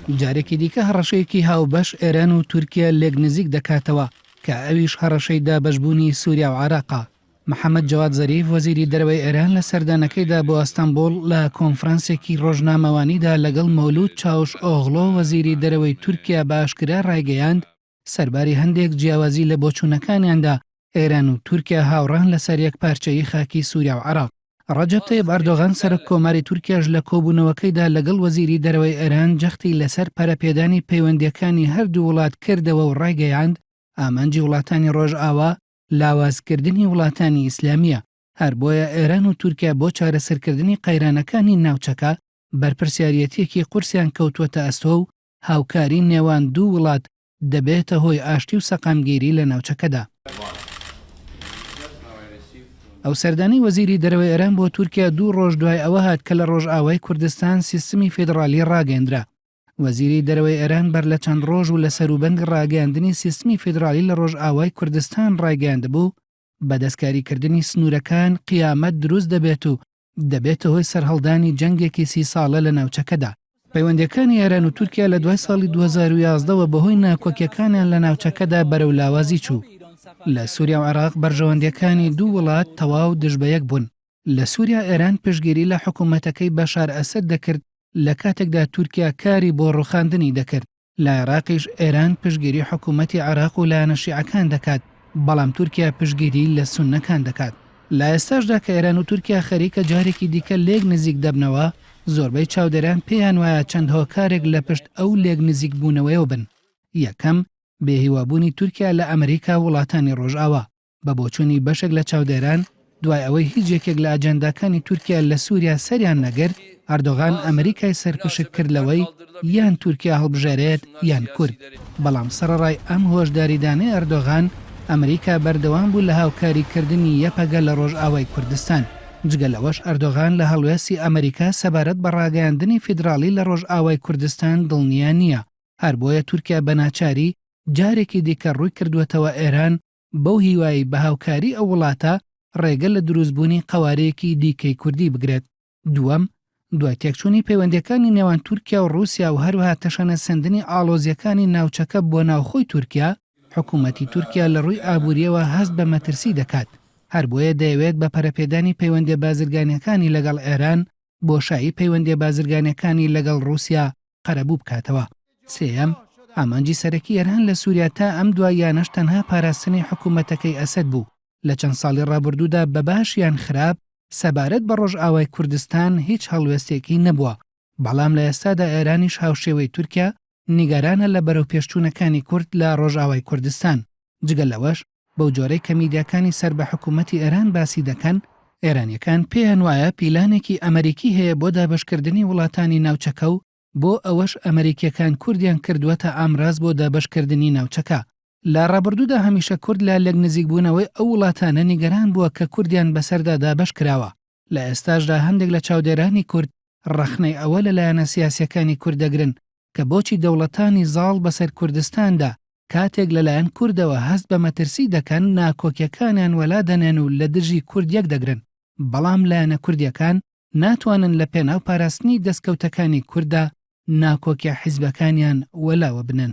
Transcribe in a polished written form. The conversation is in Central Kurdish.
جارێکی دیکە هەڕەشەیەکی هاوبەش ئێران و تورکیا لێک نزیک دەکاتەوە کە ئەویش هەڕەشەی دابەشبوونی سووریا و عێراقا. محەممەد جەواد زەریف وەزیری دەرەوەی ئێران لە سەردانەکەیدا بۆ ئەستەمبۆڵ لە کۆنفرانسێکی ڕۆژنامەوانیدا لەگەڵ مەولود چاوش ئۆغڵۆ وەزیری دەرەوەی تورکیا بە ئاشکرا ڕایگەیاند سەرباری هەندێک جیاوازی لە بۆچوونەکانیاندا ئێران و تورکیا هاوڕان لەسەر یەک پارچەیی خاکی سووریا و عێراق. ڕەجەب تەیب ئەردۆغان سەرۆک کۆماری تورکیاش لە کۆبوونەوەکەیدا لەگەڵ وەزیری دەرەوەی ئێران جەختی لەسەر پەرەپێدانی پەیوەندیەکانی هەردوو وڵات کردەوە و ڕایگەیاند ئامانجی وڵاتانی ڕۆژئاوا لاوازکردنی وڵاتانی ئیسلامیە. هەر بۆیە ئێران و تورکیا بۆ چارەسەرکردنی قەیرانەکانی ناوچەکە بەرپرسیارەتیەکی قورسیان کەوتووەتە ئەستۆ و هاوکاری نێوان دوو وڵات دەبێتە هۆی ئاشتی و سەقامگیری لە ناوچەکەدا. ئەو سەردانی وەزیری دەرەوەی ئێران بۆ تورکیا 2 ڕۆژ دوای ئەوە هات کە لە ڕۆژئاوای کوردستان سیستمی فیدرالی ڕاگەیەندرا. وەزیری دەرەوەی ئێران بەر لە چەند ڕۆژ و لە سەروبەنگ ڕاگەیاندنی سیستمی فیدرالی لە ڕۆژئاوای کوردستان ڕاگەیاندبوو بە دەستکاریکردنی سنوورەکان قیامەت دروست دەبێت و دەبێتە هۆی سەرهەڵدانی جەنگێکی 30 ساڵە لە ناوچەکەدا. پەیوەندیەکانی ئێران و تورکیا لە دوای ساڵی 2011ەوە بەهۆی ناکۆکیەکانیان لە ناوچەکەدا بەرەو لاوازی چوو. لە سووریا و عێراق بەرژەوەندیەکانی دوو وڵات تەواو دژبەیەک بوون. لە سووریا ئێران پشتگیری لە حکوومەتەکەی بەشار ئەسەد دەکرد لە کاتێکدا تورکیا کاری بۆ ڕوخاندنی دەکرد. لە عێراقیش ئێران پشتگیری حکوومەتی عێراق و لایەنە شیعەکان دەکات، بەڵام تورکیا پشتگیری لە سوننەکان دەکات. لە ئێستاشدا کە ئێران و تورکیا خەریکە جارێکی دیکە لێک نزیک دەبنەوە، زۆربەی چاودێران پێیان وایە چەند هۆکارێک لە پشت ئەو لێک نزیک بوونەوەیەوە بن. یەکەم بێهیوابوونی تورکیا لە ئەمریکا وڵاتانی ڕۆژئاوا بە بۆچوونی بەشێک لە چاودێران دوای ئەوەی هیچ یەکێک لە ئەجەنداکانی تورکیا لە سووریا سەریان نەگرت، ئەردۆغان ئەمریکای سەرپشک کردلەوەی یان تورکیا هەڵبژێرێت یان کورد. بەڵام سەرڕای ئەم هۆشداریدانەی ئەردۆغان ئەمریکا بەردەوام بوو لە هاوکاریکردنی یەپەگە لە ڕۆژئاوای کوردستان. جگە لەوەش ئەردۆغان لە هەڵوێستی ئەمریکا سەبارەت بە ڕاگەیاندنی فیدرالی لە ڕۆژئاوای کوردستان دڵنیا نییە. هەر بۆیە تورکیا بەناچاری جارێکی دیکە ڕووی کردوێتەوە ئێران بەو هیوایی بە هاوکاری ئەو وڵاتە ڕێگە لە دروستبوونی قەوارەیەکی دیکەی کوردی بگرێت. دووەم، دوای تێکچوونی پەیوەندیەکانی نێوان تورکیا و رووسیا و هەروەها تەشەنە سندنی ئاڵۆزیەکانی ناوچەکە بۆ ناوخۆی تورکیا، حکوومەتی تورکیا لە ڕووی ئابووریەوە هەست بە مەترسی دەکات. هەر بۆیە دەیەوێت بە پەرەپێدانی پەیوەندی بازرگانیەکانی لەگەڵ ئێران بۆشایی پەیوەندی بازرگانیەکانی لەگەڵ رووسیا قەرەبوو بکاتەوە. سێەم، ئامانجی سەرەکی ئێران لە سووریا تا ئەم دواییانەش تەنها پاراستنی حکوومەتەکەی ئەسەد بوو. لە چەند ساڵی ڕابردوودا بە باش یان خراپ سەبارەت بە ڕۆژئاوای کوردستان هیچ هەڵوێستێکی نەبووە. بەڵام لە ئێستادا ئێرانیش هاوشێوەی تورکیا نیگەرانە لە بەرەو پێشچوونەکانی کورد لە ڕۆژئاوای کوردستان. جگە لەوەش بەو جۆرەی کە میدیاکانی سەر بە حکوومەتی ئێران باسی دەکەن، ئێرانیەکان پێیان وایە پیلانێکی ئەمریکی هەیە بۆ دابەشکردنی وڵاتانی ناوچەکە و بۆ ئەوەش ئەمریکیەکان کوردیان کردووەتە ئامراز بۆ دابەشکردنی ناوچەکە. لە ڕابردوودا هەمیشە کورد لە لەک نزیکبوونەوەی ئەو وڵاتانە نیگەران بووە کە کوردیان بەسەردا دابەش کراوە. لە ئێستاشدا هەندێک لە چاودێرانی کورد ڕەخنەی ئەوە لەلایەنە سیاسیەکانی کورد دەگرن کە بۆچی دەوڵەتانی زاڵ بەسەر کوردستاندا کاتێک لەلایەن کوردەوە هەست بە مەترسی دەکەن ناکۆکیەکانیان وەلا دەنێن و لە دژی کورد یەک دەگرن. بەڵام لایەنە کوردیەکان ناتوانن لە پێناو پاراستنی دەستکەوتەکانی کووردا ناکۆکیە حیزبەکانیان وەلاوە بنن.